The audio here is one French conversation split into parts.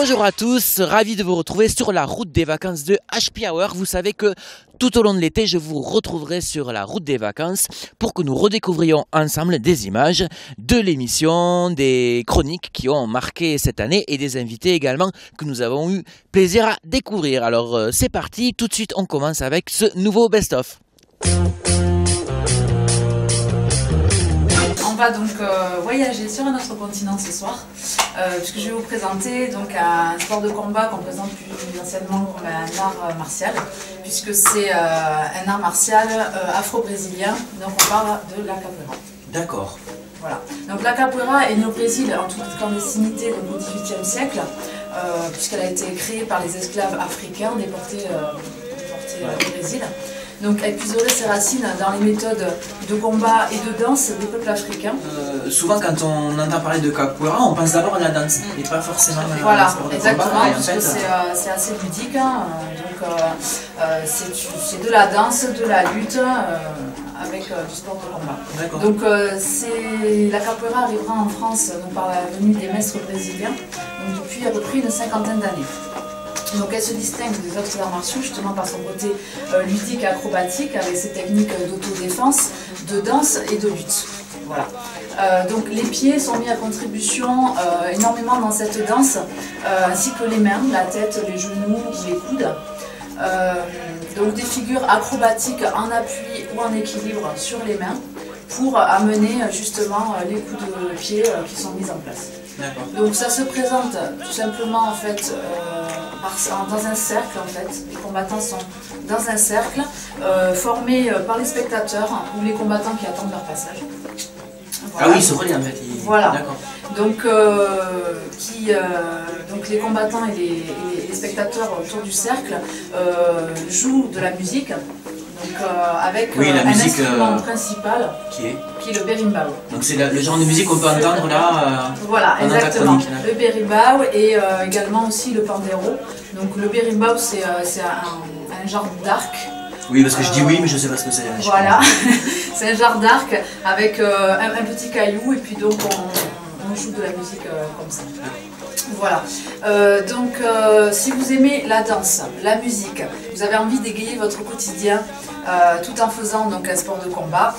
Bonjour à tous, ravi de vous retrouver sur la route des vacances de HP Hour. Vous savez que tout au long de l'été, je vous retrouverai sur la route des vacances pour que nous redécouvrions ensemble des images de l'émission, des chroniques qui ont marqué cette année et des invités également que nous avons eu plaisir à découvrir. Alors c'est parti, tout de suite on commence avec ce nouveau best-of. On va donc voyager sur un autre continent ce soir, puisque je vais vous présenter donc un sport de combat qu'on présente plus anciennement comme un art martial, puisque c'est un art martial afro-brésilien, donc on parle de la capoeira. D'accord. Voilà. Donc la capoeira est née au Brésil en toute clandestinité donc au XVIIIe siècle, puisqu'elle a été créée par les esclaves africains déportés au Brésil. Donc elle puiserait ses racines dans les méthodes de combat et de danse des peuples africains. Souvent quand on entend parler de capoeira, on pense d'abord à la danse et pas forcément à voilà, sport de exactement, combat. parce que c'est assez ludique, hein. C'est de la danse, de la lutte, avec du sport de combat. Donc la capoeira arrivera en France donc, par la venue des maîtres brésiliens donc, depuis à peu près une cinquantaine d'années. Donc elle se distingue des autres arts martiaux justement par son côté ludique et acrobatique avec ses techniques d'autodéfense, de danse et de lutte. Voilà. Donc les pieds sont mis à contribution énormément dans cette danse, ainsi que les mains, la tête, les genoux, les coudes. Donc des figures acrobatiques en appui ou en équilibre sur les mains pour amener justement les coups de pied qui sont mis en place. Donc ça se présente tout simplement en fait dans un cercle en fait. Les combattants sont dans un cercle formé par les spectateurs ou les combattants qui attendent leur passage. Voilà. Ah oui, ils se relient en fait. Voilà. Donc, donc les combattants et les spectateurs autour du cercle jouent de la musique. Donc, avec un instrument principal qui est le berimbau. Donc c'est le genre de musique qu'on peut entendre là voilà, exactement. Le berimbau et également aussi le pandero. Donc le berimbau c'est un genre d'arc. Oui, parce que je dis oui, mais je ne sais pas ce que c'est. Voilà, c'est un genre d'arc avec un petit caillou et puis donc on joue de la musique comme ça. Voilà, donc si vous aimez la danse, la musique, vous avez envie d'égayer votre quotidien tout en faisant donc un sport de combat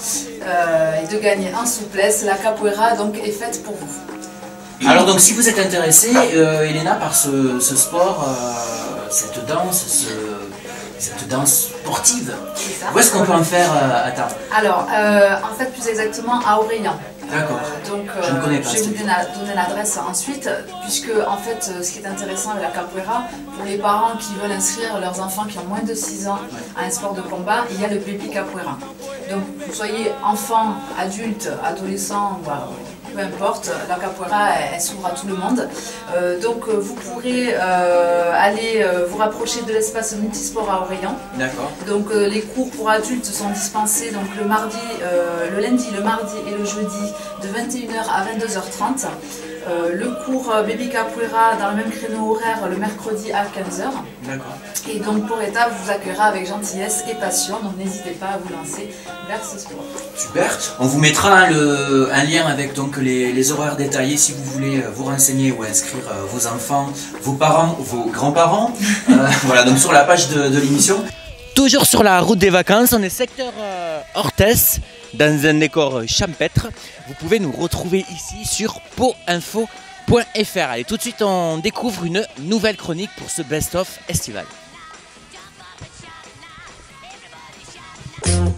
et de gagner en souplesse, la capoeira donc est faite pour vous. Alors donc si vous êtes intéressée, Elena, par ce sport, cette danse sportive, où est-ce qu'on peut en faire à Tarbes? Alors, en fait plus exactement à Aurélien. D'accord. Donc, je ne connais pas. Je vais vous donner l'adresse ensuite, puisque en fait, ce qui est intéressant avec la capoeira, pour les parents qui veulent inscrire leurs enfants qui ont moins de 6 ans à un sport de combat, il y a le baby capoeira. Donc, que vous soyez enfant, adulte, adolescent, peu importe, la capoeira, elle s'ouvre à tout le monde. Donc, vous pourrez aller vous rapprocher de l'espace multisport à Aurélien. D'accord. Donc, les cours pour adultes sont dispensés donc, le lundi, le mardi et le jeudi de 21h à 22h30. Le cours Baby Capoeira dans le même créneau horaire le mercredi à 15h. D'accord. Et donc pour l'étape, vous accueillera avec gentillesse et passion, donc n'hésitez pas à vous lancer vers ce sport. Super. On vous mettra un lien avec donc les horaires détaillés si vous voulez vous renseigner ou inscrire vos enfants, vos parents, vos grands-parents. Voilà, donc sur la page de l'émission. Toujours sur la route des vacances, on est secteur Orthès, dans un décor champêtre. Vous pouvez nous retrouver ici sur poinfo.fr. Allez, tout de suite, on découvre une nouvelle chronique pour ce best-of estival. On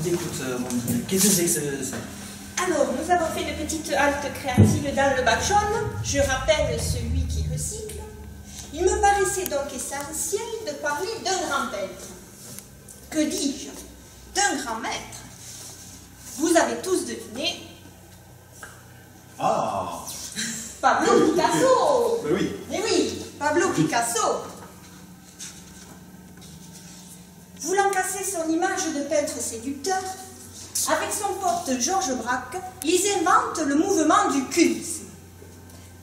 écoute, qu'est-ce que c'est ça? Alors, nous avons fait une petite halte créative dans le bac jaune. Je rappelle celui qui recycle. Il me paraissait donc essentiel de parler d'un grand maître. Que dis-je? D'un grand maître. Vous avez tous deviné. Ah, Pablo Picasso. mais oui. Mais oui, Pablo Picasso. Voulant casser son image de peintre séducteur, avec son pote Georges Braque, ils inventent le mouvement du cubisme.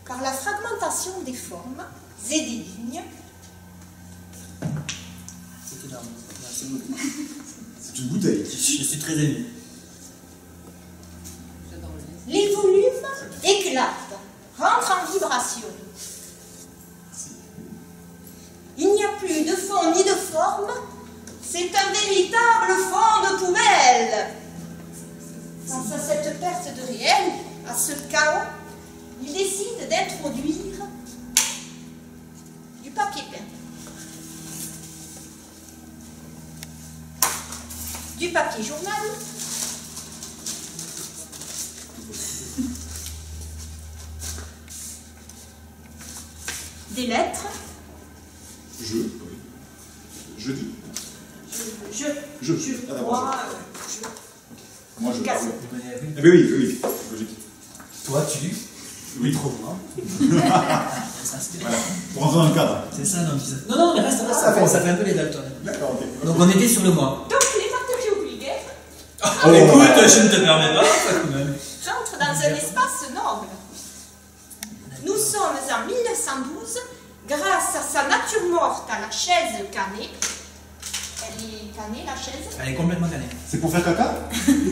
Par la fragmentation des formes et des lignes, C'est une bouteille. Je suis très ému. les volumes éclatent C'est un véritable fond de poubelle. Face à cette perte de réel, à ce chaos, il décide d'introduire du papier peint, du papier journal, des lettres. Je dis. Je crois. Moi, je. Picasso. Eh bien, oui, logique. Toi, tu. Oui. Trop moi. Voilà. Pour rentrer dans le cadre. C'est ça, non, non, mais reste, ça fait un peu les daltons. D'accord, ok. Donc on était sur le mois. Donc les matériaux vulgaires Écoute, je ne te permets pas, quand même. j'entre dans un espace noble. Nous sommes en 1912, grâce à sa nature morte à la chaise canée. Elle est canée, la chaise. Elle est complètement canée. C'est pour faire caca?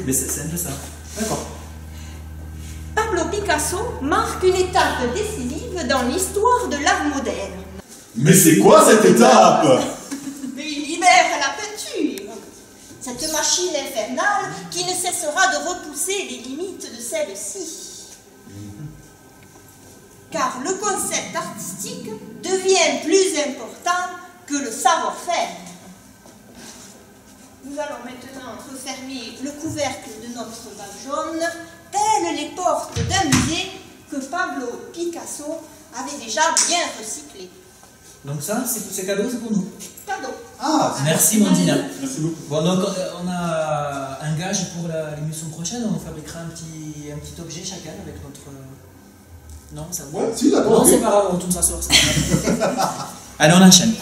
Mais c'est un peu ça. D'accord. Pablo Picasso marque une étape décisive dans l'histoire de l'art moderne. Mais c'est quoi cette étape? Mais il libère la peinture. Cette machine infernale qui ne cessera de repousser les limites de celle-ci. Car le concept artistique devient plus important que le savoir-faire. Nous allons maintenant refermer le couvercle de notre bac jaune, telles les portes d'un musée que Pablo Picasso avait déjà bien recyclé. Donc ça, c'est cadeau, c'est pour nous. Cadeau. Ah, Merci, Mondina. merci beaucoup. Bon, donc on a un gage pour l'émission prochaine. On fabriquera un petit objet chacun avec notre... Non, ça va. Ouais, si, d'accord. Non, ok. c'est pas grave, on tourne ça soir. Allez, on enchaîne.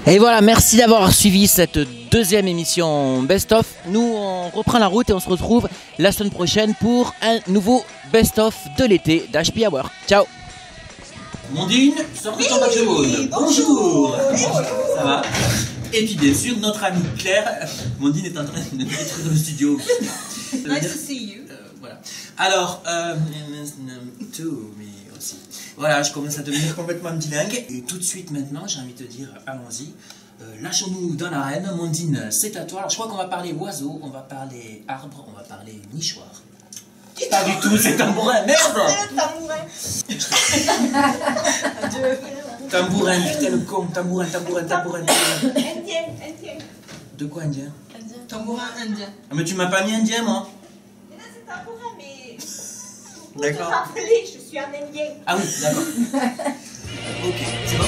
Et voilà, merci d'avoir suivi cette deuxième émission Best Of. Nous, on reprend la route et on se retrouve la semaine prochaine pour un nouveau Best Of de l'été d'HP Hour. Ciao. Mondine, sors de ton bac jaune. Bonjour. Ça va? Et puis bien sûr, notre amie Claire. Mondine est en train de mettre dans le studio. Nice to see you. Voilà. Alors, tout, mais aussi. Voilà, je commence à devenir complètement bilingue. Et tout de suite maintenant, j'ai envie de te dire, allons-y. Lâchons-nous dans l'arène. Mondine, c'est à toi. Alors, je crois qu'on va parler oiseaux, on va parler arbres, on va parler nichoir. Pas du tout, c'est tambourin, merde! C'est le tambourin. Tambourin, putain le con, tambourin. Indien. De quoi indien? Tambourin indien. Ah, mais tu m'as pas mis indien, moi? Mais là, c'est tambourin, mais... Pour te D'accord. rappeler, je suis un indien. Ah oui, d'accord. Ok, c'est bon?